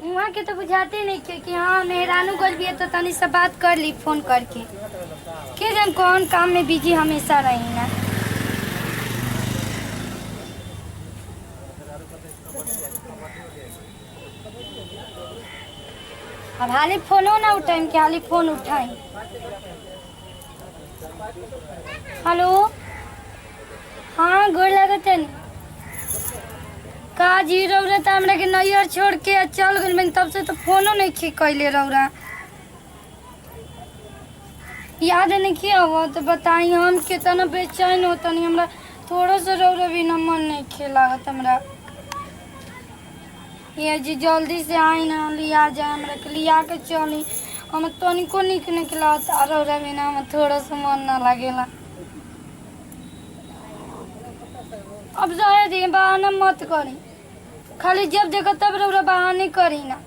वहाँ के तो बुझाते नहीं कि हाँ मेहरानू गल भी है तो तनी से बात कर ली फोन करके के जन कौन काम में बिजी हमेशा रही ना। अब हाली फोनो ना उठाएं कि हाली फोन उठाएं। हेलो हाँ गोर लागत है का जी रौरा तो हमरा के नैयर छोड़ के चल गइल मैं तब से तो फोनो नहीं कैले रौरा याद नहीं किया हुआ तो बताई हम कितना बेचैन होता नहीं हमरा थोड़ा सा रौरा भी न मन नहीं खेलागत हमरा ये जी जल्दी से आई ना लिया जाए हमरा के लिया के चली हम तनिको निक निकला रौरा भी ना हम थोड़ा सा मन ना लगेला। अब जाए दी बहाना मत करी खाली जब देखो तब रौरा बहाने करी ना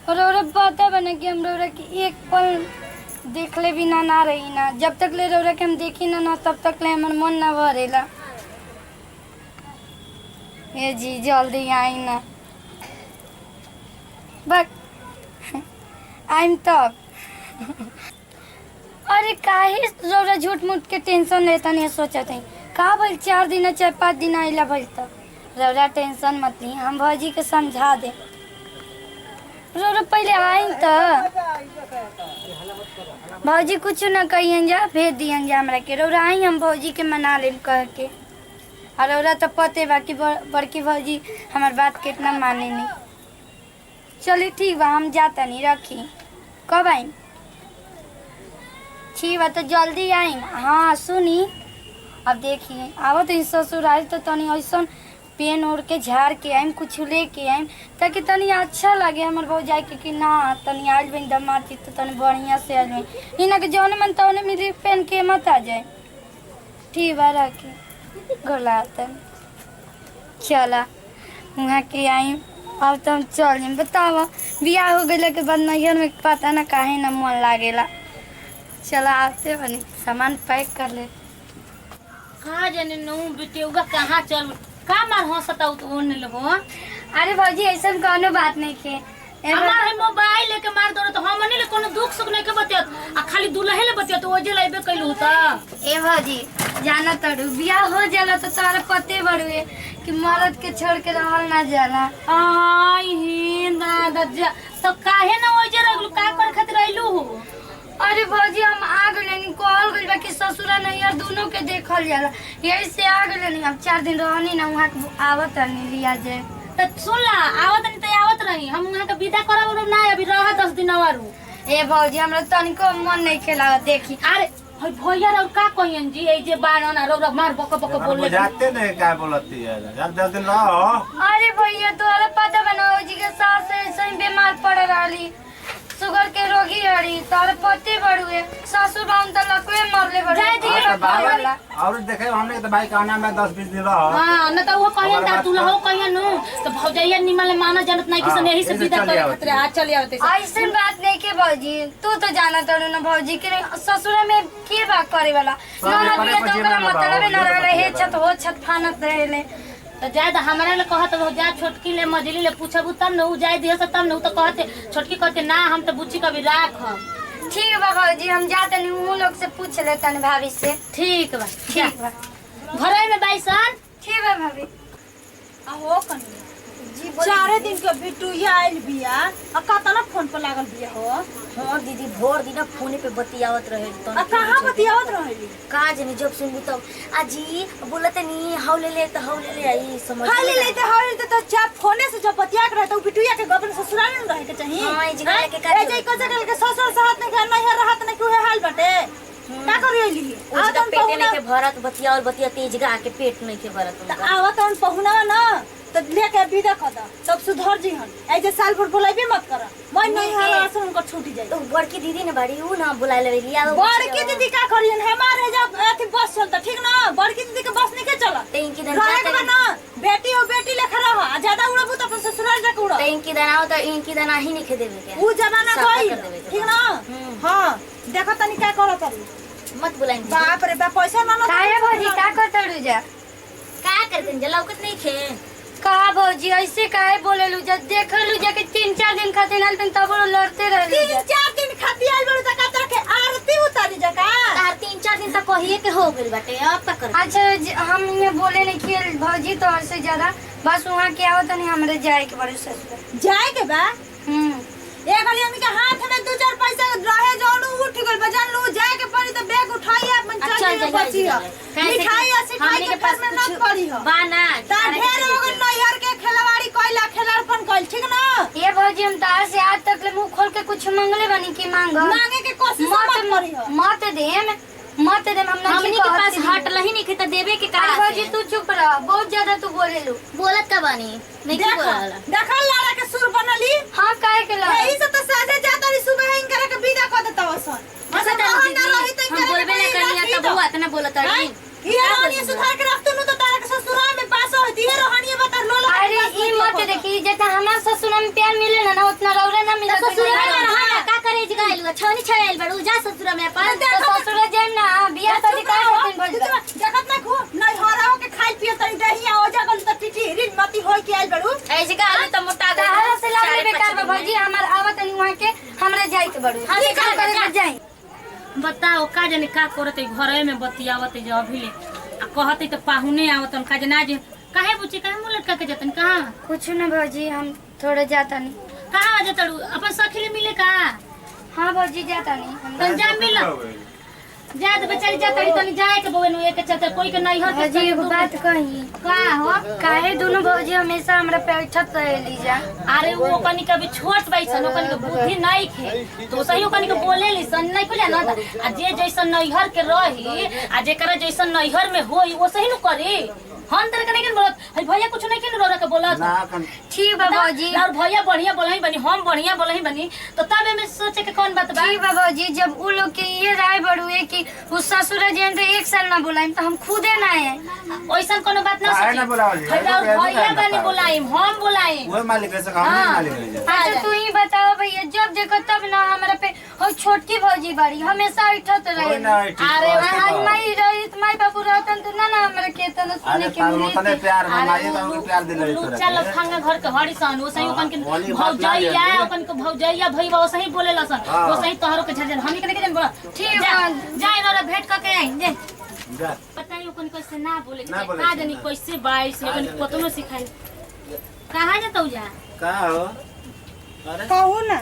रौरा पता बने कि हम रौरा की एक पल देखले भी ना रही ना जब तक ले रौरा के हम देखी ना तब तक ले हमार मन ना भरेला। ये जी जल्दी आई ना बस आइम तब। अरे काहे रौरा झूठ मूठ के टेंशन लेता नहीं सोचत है का भइल 4 दिन चाहे 5 दिन आइला भइल तो रौरा टेंशन मत ली हम भौजी के समझा दे रौरा पहले आई तो भौजी कुछ ना कहियन जा भेज दियन जा हमरा के रौरा आई हम भौजी के मना लेम कह के और रौरा तो पते बाकी बड़की भौजी हमार बात कितना माने नहीं। चलिए ठीक बा हम जाता नहीं रखी कब आई ठीक बा तो जल्दी आई। हाँ सुनी अब देखिए आवत तो ससुर आई तो तनी ऐसा पेन ओढ़ के झाड़ के आइम कुछ लेके आइम ताकि तनी अच्छा लगे हमार भौजाई के कि ना तनी आइल बन दमाती तो तनी बढ़िया से आइल बन इना के जौन मन तौने मिली पेन के मत आ जाए ठीक बा रखी गोलाता चला वहाँ के आई अब तो हम चल जाए बतावा बियाह हो गए के बाद नैहर में पता ना काहे ना मन लागेला। चला आते बनी सामान पैक कर ले कहाँ जाने नू बेटेउगा कहाँ चल का मार हंसता तो ओने लगो। अरे भौजी ऐसा कोनो बात नहीं के हमार है मोबाइल लेके मार दो तो हमने ले कोनो दुख सुख नहीं के बतियत आ खाली दुल्हे ले बतियत ओजे लाइबे कइलू त ए भौजी जाना तड़ू बियाह हो जाला तो तारा पते बड़ुए कि मर्द के छोड़ के रहल ना जाला। आई हे दादा तो काहे ना ओजे रहलू का कर खातिर आइलू हो। अरे भौजी हम आ गए कहल गइल बा कि ससुरा नैहर दोनों के देखल जाला यही से आ गए नहीं अब 4 दिन रहनी ना वहाँ आवत नहीं लिया जाए तो सुन ला आवत नहीं तो आवत रही हम वहाँ के विदा करब ना अभी रह 10 दिन और ए भौजी हमरा तनिको मन नहीं खेला देखी। अरे भाई भैया और का कहियन जी ए जे बाणन और मार बक बक बोले जाते नहीं क्या बोलती है जब 10 दिन रहो। अरे भैया तोरा पता बनाओ जी के सास ऐसे ही बीमार पड़ रही शुगर के रोगी हरी तार पते बड़ुए ससुर बाउन त लकवे मरले बड़े जाय दी और देखे हमने तो भाई कहना में 10-20 दिन रहो। हां न त वो कहियन ता तू लहो कहियन नु तो भौजैया निमल माना जानत नहीं कि यही से विदा करे खातिर आ चली आवते ऐसे बात नहीं के भौजी तू तो जाना तड़ो ना भौजी के ससुर में के बात करे वाला ना भी तो ओकरा मतलब ना रहे हे छत हो छत फानत रहेले तो जाय हमरा ले कहत हो जा छोटकी ले मजली ले पूछबू तब न उ जाय दियो से तब न तो कहते छोटकी कहते ना हम तो बुच्ची कभी राख ठीक बा भौजी हम जाते नहीं उन लोग से पूछ लेते हैं भाभी से। ठीक बा ठीक बा घरे में बाईसन ठीक बा भाभी आहो कन्या जी 4 दिन के बिटुया आइल बिया आ कतना फोन पर लागल बिया हो। हां दीदी भोर दिन फोन पे बतियावत रहे तो आ कहां बतियावत रहली का जाने जब सुनबू तब आजी बोलत नहीं हौ ले आई समझ हां ले ले तो चार फोने से जब बतिया के रहता बिटुया के अपन ससुराल में रहे के चाहिए। हां ई जगह के का ए जे कजल के ससुर साथ में घर नहीं रहत नहीं कोई हाल बटे का करियली ओ जगह पेट नहीं के भरत बतिया और बतिया तेज गा के पेट नहीं के भरत आवत उन पहुना ना तो लेके विदा कर दा तब सुधर जीहन ए जे साल भर बुलाइबे मत कर मन नहीं हाल आसन उनको छूटी जाए तो बड़की दीदी ने बाड़ी उ ना बुला ले लिया बड़की दीदी का करियन हमारे जब अथी बस चलता ठीक ना बड़की दीदी के बस नहीं के चला तेन की दिन जाके ना बेटी और बेटी लेखा रहा ज्यादा उड़बू तो अपन ससुराल जाके उड़ा तेन की दिन आओ तो इनकी दिन ही नहीं खे देवे के उ जमाना गई ठीक ना। हां देखो तनी का करत तारी मत बुलाइन बाप रे बाप पैसा ना ना काहे भौजी का करतड़ू जा का करतन जलावकत नहीं खे कहा भौजी ऐसे काहे बोलेलू? जब देखलू जाके 3-4 दिन खातिर आल तब लड़ते रहलू। 3-4 दिन खातिर आइल बड़ू त का तरह के आरती उतारी जका तार 3-4 दिन तक कहिए के हो गइल बाटे अब तक कर। अच्छा हम ये बोले नहीं कि भौजी तो और से ज्यादा बस वहाँ के आओ तो नहीं हमरे जाए के बड़े ससुर। जाए के बा हम्म एक गली हमनी के हाथ में 2-4 पैसा रहे जौन उठ गइल बजान लो जाए के पड़ी तो बैग उठाइए अपन चल के बची हो मिठाई आ सिखाई के पास में न पड़ी हो बाना ता ढेर हो गइल नैहर के खेलवाड़ी कोइला खेलारपन कोइल ठीक ना। ये भौजी हम तार से आज तक ले मुंह खोल के कुछ मंगले बनी की मांग मांगे के कोशिश मत करी हो मत देम हम हमनी नहीं के पास हटल ही नहीं त देबे के का भौजी तू चुप रह, बहुत ज्यादा तू बोलेलू। बोलत का बानी नहीं की बोलला। देखल लाड़ा के सुर बनली हाँ काहे के ला यही से तो साजे जाता रही सुबह इनकरा के विदा कर देता वसन ऐसा हम बोलबे ना करिया त बुआ तना बोलत रही। ये रोहनी सुधार के रखतु न तो तारा के ससुराल में पास होती है रोहनी बता लोला। अरे ई मत देखी जितना हमार ससुर में प्यार मिले ना उतना रौरे ना मिले। ससुरा में रहा का करे जगाइलु छौनी छाइल बड़ू जा ससुरा में अपन ससुर जेम ना बियाह शादी का होतिन भौजी। जगत ना खो नहीं हराओ के खाई पियो तनी दहिया हो जगल त टिटी रिन मती होई के आइल बड़ू ऐसे का आलू त मोटा दे तारा से लागे बेकार बा भौजी हमार आवत नहीं वहां के हमरे जाई के बड़ू। हाँ, ठीक जा, करे जा। जाई बताओ का जाने का करत घरे में बतियावत जो अभी ले आ कहते तो पाहुने आवत का जना जे काहे बुची काहे मुंह लटका के जतन कहां कुछ ना भौजी हम थोड़ा जाता नहीं। कहां जतड़ू अपन सखी ले मिले का हाँ भौजी जाता नहीं हम तन जा मिल जा तो बेचारी जातड़ी तनी जाए के बोवे नु एक चलते कोई के नहीं हर भौजी एगो बात कही का हो काहे दोनों भौजी हमेशा हमरा पे उठत रहेली जा। अरे वो कनी कभी छोट बैसन कनी के बुद्धि नहीं खे तो सही कनी के बोले लिसन नहीं कुला ना आ जे जैसन नैहर के रही आ जेकरा जैसन नैहर में होई वो सही नु करी। हम तेरे के नहीं बोलत हई भैया कुछ नहीं के रोरा के बोलत ना कन ठीक बा भौजी और भैया बढ़िया बोलही बनी हम बढ़िया बोलही बनी तो तब में सोचे के कौन बात बा। ठीक बा भौजी जब उ लोग के ये राय बड़ुए कि उस ससुर जेन से 1 साल ना बुलाइम तो हम खुदे ना है ओइसन कोनो बात ना काहे ना बुलावली? भैया बनी बुलाइम हम बुलाइम वो मालिक ऐसे काम नहीं मालिक है। अच्छा तू ही बताओ भैया जब देखो तब ना हमरा पे हो छोटकी भौजी बाड़ी हमेशा उठत कोई रहे। ना ठीक अरे है। आज माई रही माई बाबू रहतन तो ना हमरा के तना सुने अरे के पागल मिली तने प्यार में माई अरे तो उनके प्यार दिले तोरा चल लफंगा घर के हड़ी सन वो सही ओकन के बोली बात ना भौजैया है। ओकन के भौजैया भईवा वो सही बोले लसन हाँ। वो सही तोहरो के झझन हमनी के नहीं के बोला ठीक जा बा। जाए ना भेंट करके आई जे जा पता नहीं ओकन कैसे ना बोले ना बोले का जानी कैसे बाई से ओकन कतनो सिखाई कहां जतौ जा का हो अरे कहू ना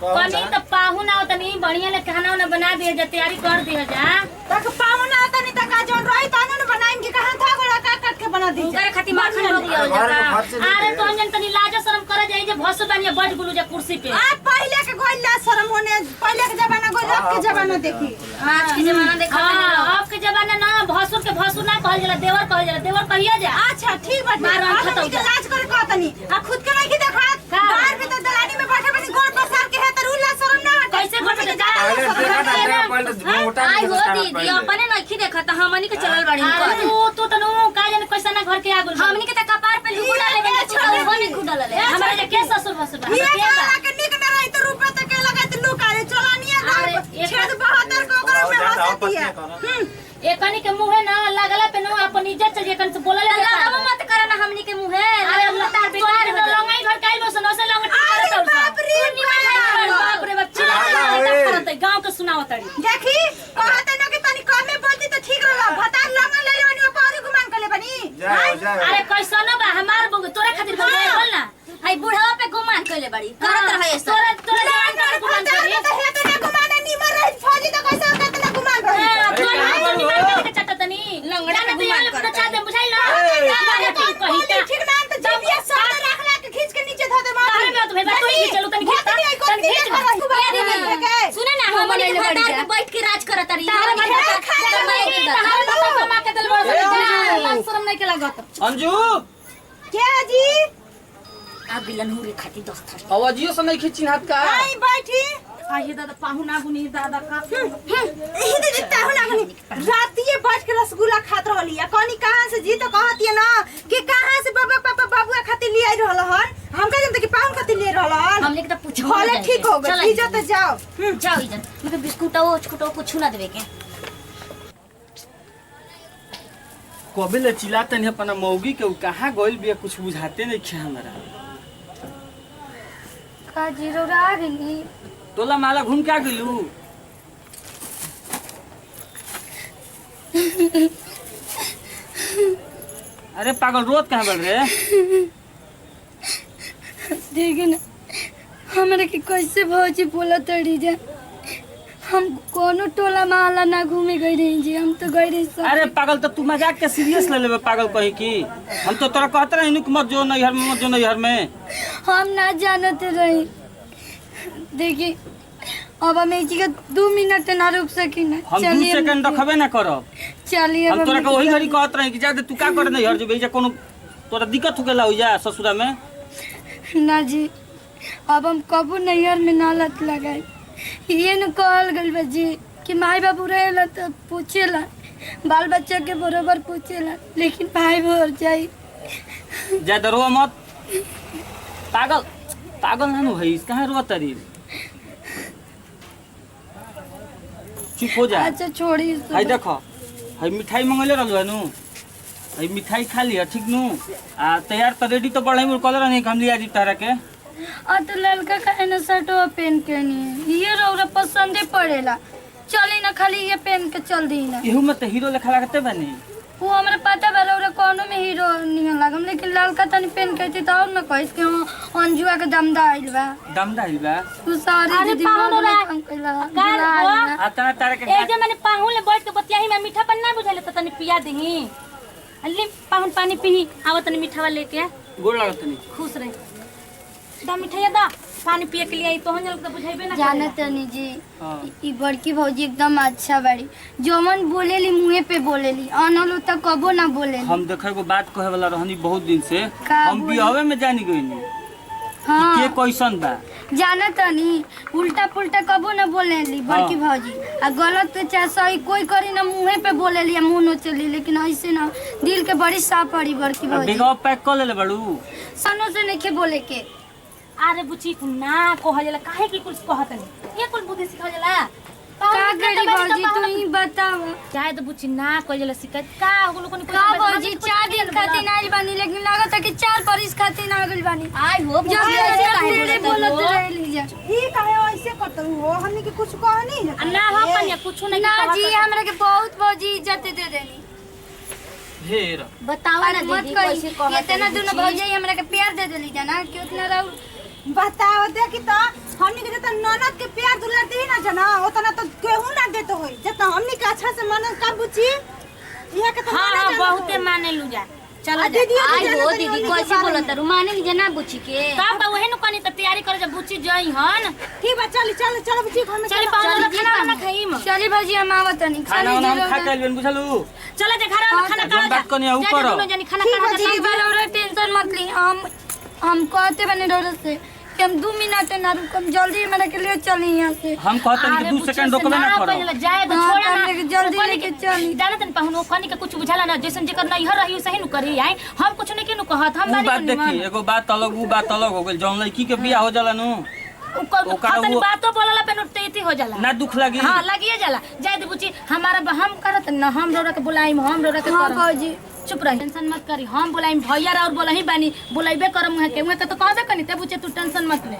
कनी तो पाहु ना तनी बढ़िया ले खाना ना बना दिए जा तैयारी कर दिए जा तक पाहुना तनी तक जोन रही ताने न बनाइम कि कहां था गोला का काट के बना दी उनकर खातिर माखन हो दिया घर के घर से अरे तो जन तनी लाज शरम करे जाई जे भसु बनिया बड गुलू जा कुर्सी पे आज पहले के गोइला शर्म होने पहले के जमाना गोइला अब के जमाना देखी आज के जमाना देखा हाँ, अब के जमाना ना भसुर के भसुर ना कहल जाला देवर कहल जाला देवर कहिया जा अच्छा ठीक बात मारन आज खतौ हमनी के जा। लाज करे कहतनी आ खुद के नहीं की देखा का? बाहर भी तो दलानी में बैठे बनी गोड़ पसार के है त रुला शर्म ना हटे कैसे गोड़ पे जा? पहले देखा ना देखा पहले मोटा आई हो दीदी अपने नहीं देखा त हमनी के चलल बाड़ी अरे तू तो नु का जाने कैसा ना घर के आगुल हमनी के त कपार पे लुगुड़ा ले के छोटा होने गुडल ले हमरा जे के ससुर भसुर बा ये हमरा के बा काला के निक न रही तो रुपए तक के लगा त लुका रे चलानिया अरे, एक- छेद 72 को ओकरा में हंसती है एकनी के मुंह ना लागला पे नु अपन इज्जत से एकन से बोलले लड़ाव मत करा ना हमनी के मुंह है अरे लतार बेकार हो जा लंगाई घर काइल बसन ओसे लंगट अरे करत बाप रे बाप रे बाप चिल्ला करत गांव के सुनावतड़ी देखी कहते न कि तनी कम में बोलती तो ठीक रहला भतार लंगन ले लेवनी ऊपर गुमान कर ले बनी जाओ जाओ अरे कैसन बा हमार बंग तोरा खातिर बोल ना आई बुढ़ावा पे गुमान कइले बाड़ी करत रहे ऐसा तोरा तोरा जान गुमान करी तो है तो ना गुमान निमर रही फौजी तो कैसे कहते ना गुमान कर तोरा निमन के चटतनी लंगड़ा के जाने गुमान तो करत चाह दे बुझाई ना अरे तू कही बोली ठीक ना तो जब ये सब रखला के खींच के नीचे धो दे मार अरे मैं तो भेजा तू ही चलो तनी खींच सुने ना हमनी के भतार के बैठ के राज करत रही कमा के दल बड़ शर्म नहीं के लागत अंजू क्या जी आ बिलन हुरे खाती दोस्त आवाजियो से नहीं खींची हाथ का आई बैठी आइए दादा पाहु ना बुनी दादा का यही तो दिखता है ना कनी रातिए बैठ के रसगुल्ला खात रहली है कनी कहां से जी तो कहती है ना कि कहां से बाबा पापा बाबुआ खातिर ले आई रहल हन हम कह जानते कि पाउन खातिर ले रहल हन हमने के त पूछो भले ठीक हो गई इज्जत जाओ जाओ इज्जत मतलब बिस्कुट ओ छुटो कुछ ना देवे के कबे ले चिल्लाते नहीं अपना मौगी के कहाँ गइल बिया कुछ बुझाते नहीं खे हमरा। का जीरो आ गई टोला माला घूम के आ गेलू। अरे पागल रोत कहाँ बढ़ रे। देखी ना हमरा के कैसे भौजी बोला तड़ी जा। हम कोनो टोला महला ना घूमे गई रही जी। हम तो गई रही सब। अरे पागल तो तू मजाक के सीरियस ले लेबे पागल कहीं की। हम तो तोरा कहते रही नुक मत जो नैहर में मत जो नैहर में। हम ना जानते रही। देखी अब हम एक जगह 2 मिनट ना रुक सकी ना। हम 2 सेकंड रखबे ना करब। चलिए हम तोरा के वही घड़ी कहत रही कि जादे तू का करे नैहर जो बेजा कोनो तोरा दिक्कत हो गेला हो जा ससुरा में। ना जी अब हम कबू नैहर में ना लत लगाई। ये न कहल गल बा जी कि माई बाबू रहेला तो पूछेला बाल बच्चा के बरोबर पूछेला लेकिन भाई भर जाई। ज्यादा रो मत पागल पागल ना भई कहाँ रोत रही। चुप हो जा। अच्छा छोड़ी हाय देखो हाय मिठाई मंगले रहलु नु। हाय मिठाई खा लिया ठीक नु। आ तैयार तो रेडी तो बढ़ाई मोर कलर नहीं हम लिया जी तारा के। तो लड़का का एना शर्ट पहन के नहीं ये रौरा पसंदे पड़ेला। चली ना खाली ये पहन के चल दी ना। एहू में तो हीरो लेखा लागते बनी। वो हमरा पता बा रौरा कोनो में हीरो नहीं लागम लेकिन लड़का तनी पहन के थी तो और ना कहिस कि हम अंजुआ के दमदा आइल बा। दमदा आइल बा। तू सारी दीदी आ तारा के ए जे मैंने पाहुन ले बैठ के बतियाही में मीठा पानी ना बुझाले त तनी पिया देही। अल्ली पाहुन पानी पीही आव तनी मीठावा लेके गोड़ लागत नहीं। खुश रहे दा मिठाइया दा पानी पिए के लिए आई तो हम तो बुझाइबे ना जाना तनी जी हाँ। ई बड़की भौजी एकदम अच्छा बाड़ी। जोमन बोलेली मुंहे पे बोलेली अनलो तक कबो ना बोलेली। हम देखे को बात कहे वाला रहनी बहुत दिन से। का हम बोली? बियाहे में जानी गईनी हाँ के कैसन बा। जाना तनी उल्टा पुल्टा कबो ना बोलेली बड़की भौजी। आ गलत चाहे सही कोई करी ना मुंहे पे बोलेली या मुंह नोचली लेकिन ऐसे ना दिल के बड़ी साफ पड़ी बड़की भौजी। बिगाव पैक कर ले बड़ू। सनो से नहीं बोले के। अरे बुची ना कह जाला काहे की कुछ कहत नहीं ये कुल बुद्धि सिखा जाला का गड़ी भौजी तू ही बताव। चाहे तो बुची ना कह जाला शिकायत का हो लोगन का भौजी 4 दिन खातिर आइल बानी लेकिन लागत है कि 4 बरिस खातिर आ गइल बानी। आई हो जब ऐसे बोलत रहली जा। ई काहे ऐसे करत हो हमनी के कुछ कहनी ना हो कन्या कुछ नहीं ना जी हमरा के बहुत भौजी इज्जत दे देनी। ढेर बताओ ना मत दीदी कही कैसे कहत इतना दोनों भौजी हमरा के प्यार दे देली जाना कि उतना रहू। बताओ देखी तो हमनी के जितना ननद के प्यार दुलार दी ना जना उतना तो केहू ना देतो होई जितना हमनी के अच्छा से मनन का बुची इहा के तो हां माने हां जानो बहुते माने लू जा चलो दीदी आई हो दीदी कैसे बोलत रू माने की जना बुची के तब तो वही न कनी त तैयारी करे जब बुची जई हन ठीक बा चल बुची घर में चली पाहुन खाना वाला खाईम चली भौजी हम आवत नहीं खाना वाना हम खा के आइल बुझलू। चलो जे घर वाला खाना जौन बात कनी ऊपर दोनों जनी खाना खा ठीक बा रौरा टेंशन मत ली। हम कहते बने रौरा से कि हम 2 मिनट ना रुकम जल्दी मेरे के लिए चली यहाँ से। हम कहते हैं कि 2 सेकंड रुकबे ना करो। जाए तो हाँ, छोड़ा तो ना हमने के जल्दी लेके चली। जानत न पाहुन कनी के कुछ बुझाला ना जैसन जेकर नैहर रही सही नु करी आई हम कुछ नहीं केनु कहत हम उ बात बारी देखी एगो बात अलग उ बात अलग हो गेल। जौन लड़की के बियाह हो जाला नु खतन बातो बोलला पे नोटेती हो जाला ना दुख लगी। हां लगिए जाला जाए दे बुची हमारा हम करत न हम रोरा के बुलाईम हम रोरा के हाँ करम भौजी चुप रह टेंशन मत करी हम बुलाईम भैया और बोलही बानी बुलाइबे करम उहा के तो कहबे कनी ते बुचे तू टेंशन मत ले।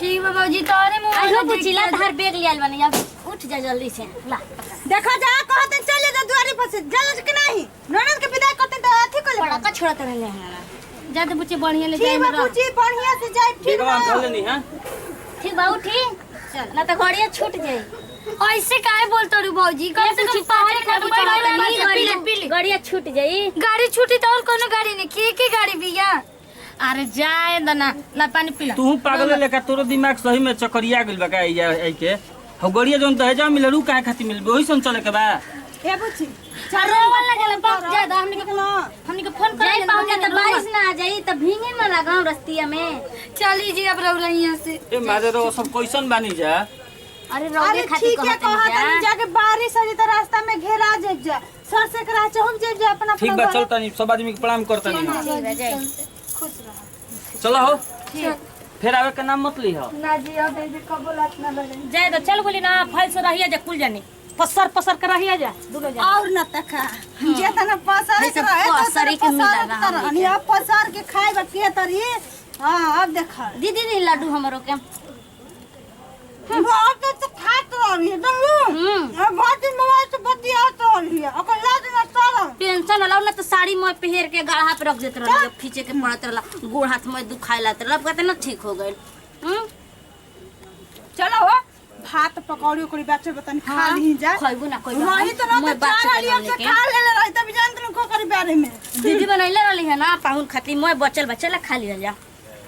ठीक बा भौजी तोरे मुंह आई हो बुची ला तार बैग ले आइल बानी अब उठ जा जल्दी से ला देखा जा कहते चले जा दुआरी पर से जल्दी के नहीं ननद के विदाई करते तो अथी कर ले बड़ा का छोड़त रहले हमारा जा दे बुची बढ़िया ले ठीक जाए बा मेरा बुची बढ़िया से जाए ठीक बेगवा बा धर लेनी हां ठीक बा उठी चल ना तो गाड़िया छूट जाई ऐसे काहे बोलतो रू भौजी कम से कम पहाड़ का गाड़िया छूट जाई गाड़ी छूटी तो और कोनो गाड़ी नहीं की गाड़ी भैया। अरे जाए दना ला पानी पी ला तू पागल लेका तोरो दिमाग सही में चकरिया गेल बा का आई के हो गड़िया जोन दहेजा मिलरू काहे खातिर मिलबे ओही सन चले के बा। ए बुची रोवल ना जलन पास जा दा हमनी के फोन कर जाई पहुंचा तो बारिश ना आ जाई तो भीगे ना लगाओ रस्तिया में चली जी अब रौरा यहाँ से। ए मारे रो सब कैसन बानी जा। अरे अरे रोगे खातिर ठीक है कहत कहत जाके बारिश आ तो रास्ता में घेरा जे जा सर से करा चहुम जे जा अपना ठीक बा चल तनी सब आदमी के प्रणाम करता नहीं। खुश रहो। चलो हो फिर आवे के नाम मत ली हो ना जी अब कबो लात ना लगे। जाए तो चल बोली ना फल से रहिए जा कुल जानी पसर पसर कर रही जा दोनों जा और न तका जेतना पसार जैसे के रहे पसारी के मिलेला हमनी तरह के। अब पसार के खाए के तरी हां अब देखा दीदी दी लड्डू हमरो के अब तो खात रही है दल्लू अब बात मोबाइल से बतियात रही है ओकर लाज न सारा टेंशन अलाउ ना तो साड़ी में पहर के गाढ़ा पे रख देत रहल खींचे के पड़त रहल गोड़ हाथ में दुखाए लागत रहल अब कहते ना ठीक हो गइल चलो हो भात पकौड़ी उकड़ी बच्चे बतानी खा ली जा खइबू ना कोई रही तो ना तो चार हलिया से खा ले रही तब जानत न को करी बारे में दीदी बनैले रहली है ना पाहुन खातिर मैं बचल बचल खा लिया जा